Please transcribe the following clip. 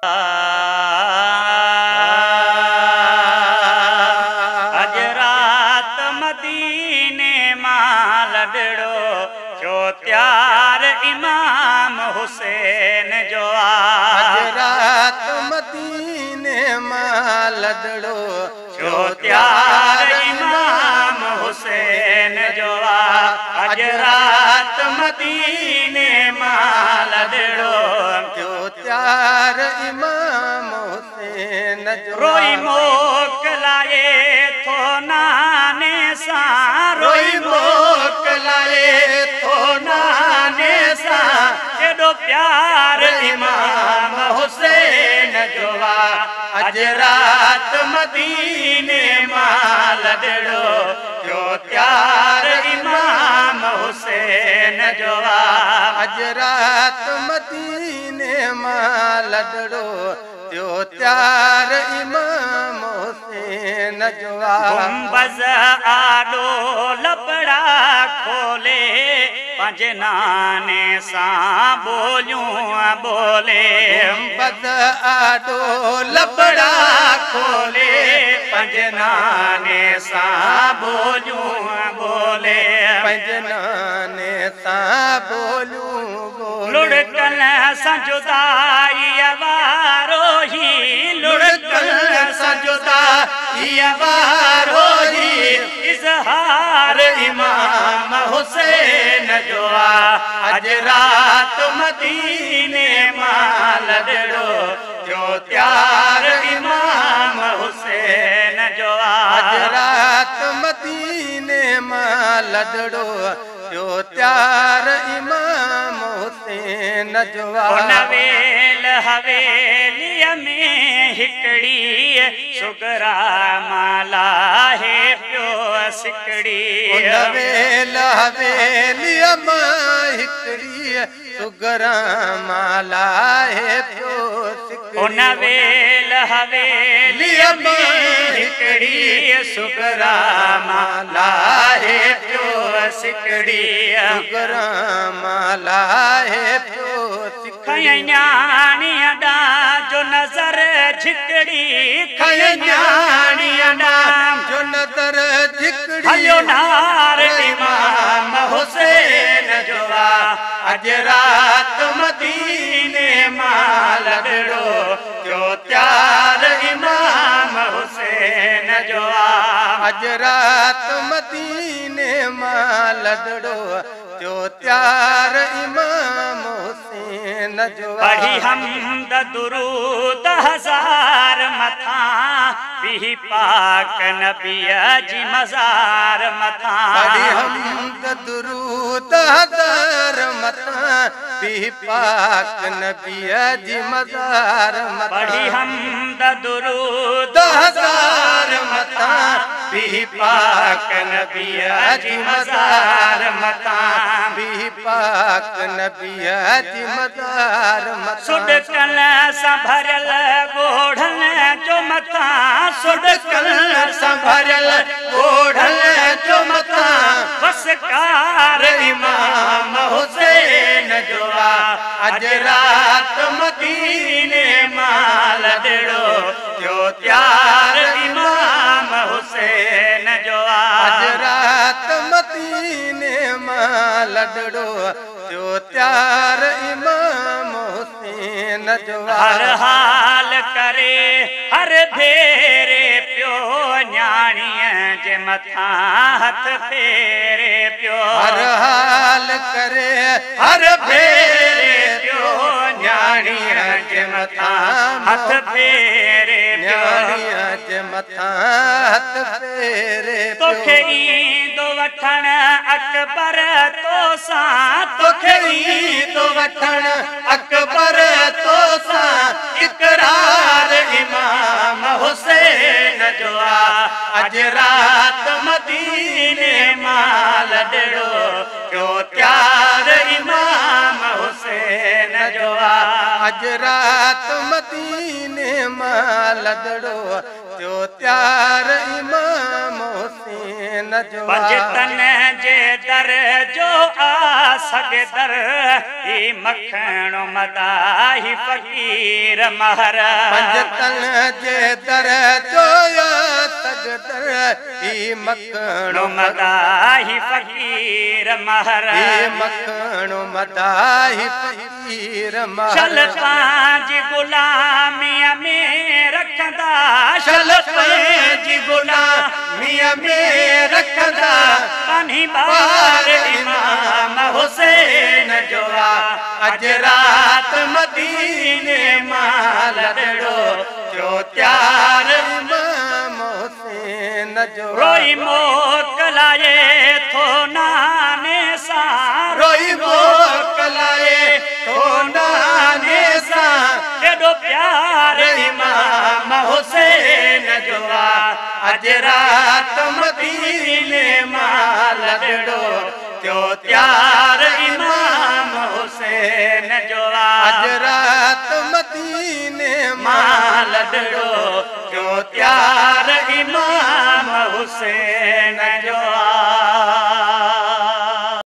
अज रात मदीने मां लॾड़ो थियो त्यार इमाम हुसैन जो अज रात मदीने मां लॾड़ो थियो त्यार इमाम हुसैन जो अज रात मदीने मां लॾड़ो थियो त्यार इमाम हुसैन जो रोई मोकलाए थो नाने सां रोई मोकलाए थो नाने सां केॾो प्यार इमाम हुसैन जो अज रात मदीने मां लॾड़ो थियो त्यार इमाम हुसैन जो अज रात मदीने मां लॾड़ो थियो त्यार इमाम हुसैन जो गुंबज़ आॾो लपड़ा खोले पंहिंजे नाने सां ॿोलियूं ॿोले गुंबज़ आॾो लपड़ा खोले पंहिंजे नाने सां ॿोलियूं ॿोले पंहिंजे नाने सां ॿोलियूं लुड़कल सां जुदाई वारो ही लुड़कल सां जुदाई वारो ही इज़हार इमाम हुसैन जो अज रात मदीने मां लॾड़ो थियो त्यार इमाम हुसैन जो अज रात मदीने मां लॾड़ो थियो त्यार इमाम हुसैन जो नवेल हवेलीअ में हिकड़ी सुगरा माला है पियो सिकड़ी नवेल हवेलीअ मां हिकड़ी सुगरा माला है पियो सिकड़ी नवेल हवेलीअ में हिकड़ी सुगरा माला है पियो सिकड़ी सुगरा माला है पियो सिकड़ी न्याणी अॾा जो नज़र झिकड़ी न्याणी अॾा जो नज़र झिकड़ी हलियो नार इमाम हुसैन जो अज रात मदीने मां लॾड़ो थियो त्यार इमाम हुसैन जो अज रात मदीने मां लॾड़ो थियो त्यार इमाम हुसैन जो पढ़ी हमद दुरूद हज़ार मथां पी पाक नबीअ जी मज़ार मथां पढ़ी हमद दुरूद हज़ार मथां पी पाक नबीअ जी मज़ार मथां पढ़ी हमद दुरूद हज़ार मथां पी पाक नबीअ जी मज़ार मथां पी पाक नबीअ जी मज़ार मथां सुॾकल सां भरियल ॻोढ़न जो मथां सुॾकल सां भरियल ॻोढ़न जो मथां वसकार इमाम हुसैन जो अज रात मदीने मां लॾड़ो थियो त्यार इमाम हुसैन जो अज रात मदीने मां लॾड़ो थियो त्यार इमाम हुसैन जो हर हाल करे हर भेरे पियो न्याणीअ जे मथां हथ फेरे पियो हर हाल करे हर भेरे पियो न्याणीअ जे मथां हथ फेरे पियो न्याणीअ जे मथां हथ फेरे तोखे ईंदो वठण अकबर तोसां तोखे ईंदो वठण अकबर तोसां इकरार इमाम हुसैन जो अज रात मदीने मां लॾड़ो थियो त्यार इमाम हुसैन जो अज रात मदीने मां लॾड़ो थियो त्यार इमाम हुसैन जो पंजतन जे दर जो सगदर ई मखण मदाही फकीर महर पंजतन जे दर जोया सगदर ई मखण मदाही फकीर महर मखण मदाही फकीर महर चल पांच गुलामिया में रखदा चल पांच गुलामिया में रखदा पानी बार इमाम हुसैन जोआ अज रात मदीने मां लड़ो जो त्यार इमाम हुसैन जो रोई मोकलाए थो नाने सा रोई मोकलाए थो नाने सा केडो प्यार इमाम हुसैन जोआ अज रात मदीने मां लड़ो जो त्यार इमाम हुसैन जोआ अज रात मदीने मां लड़ो जो त्यार इमाम हुसैन जो